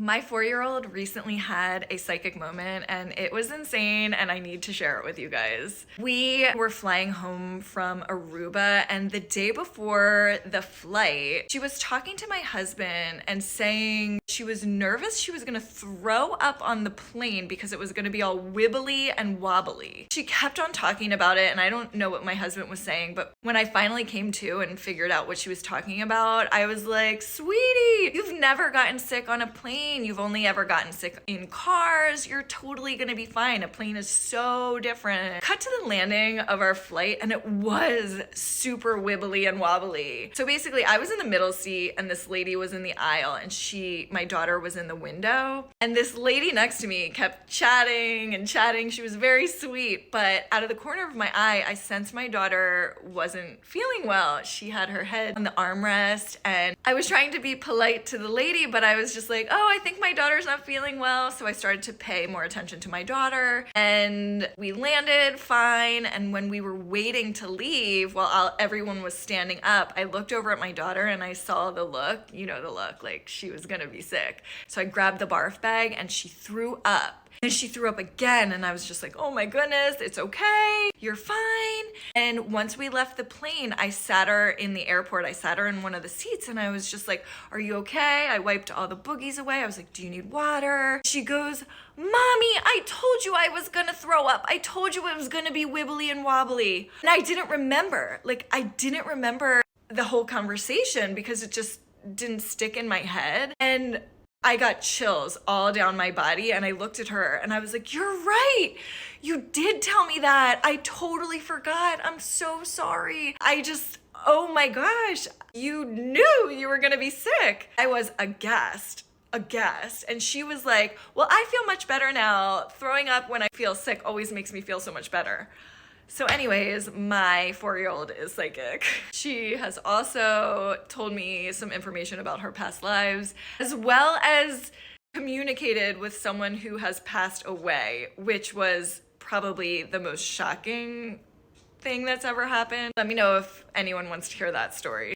My 4-year-old recently had a psychic moment and it was insane, and I need to share it with you guys. We were flying home from Aruba, and the day before the flight, she was talking to my husband and saying she was nervous she was gonna throw up on the plane because it was gonna be all wibbly and wobbly. She kept on talking about it, and I don't know what my husband was saying, but when I finally came to and figured out what she was talking about, I was like, sweetie, you've never gotten sick on a plane. You've only ever gotten sick in cars. You're totally gonna be fine. A plane is so different. Cut to the landing of our flight, and it was super wibbly and wobbly. So basically, I was in the middle seat and this lady was in the aisle, and my daughter was in the window. And this lady next to me kept chatting and chatting. She was very sweet, but out of the corner of my eye, I sensed my daughter wasn't feeling well. She had her head on the armrest, and I was trying to be polite to the lady, but I was just like, oh, I think my daughter's not feeling well. So I started to pay more attention to my daughter, and we landed fine. And when we were waiting to leave, while everyone was standing up, I looked over at my daughter and I saw the look, like she was gonna be sick. So I grabbed the barf bag and she threw up. And she threw up again, and I was just like, oh my goodness, it's okay, you're fine. And once we left the plane, I sat her in the airport. I sat her in one of the seats, and I was just like, are you okay? I wiped all the boogies away. I was like, do you need water? She goes, Mommy, I told you I was gonna throw up. I told you it was gonna be wibbly and wobbly. And I didn't remember the whole conversation because it just didn't stick in my head. And I got chills all down my body, and I looked at her and I was like, you're right. You did tell me that. I totally forgot. I'm so sorry. Oh my gosh, you knew you were gonna be sick. I was aghast. And she was like, well, I feel much better now. Throwing up when I feel sick always makes me feel so much better. So anyways, my 4-year-old is psychic. She has also told me some information about her past lives, as well as communicated with someone who has passed away, which was probably the most shocking thing that's ever happened. Let me know if anyone wants to hear that story.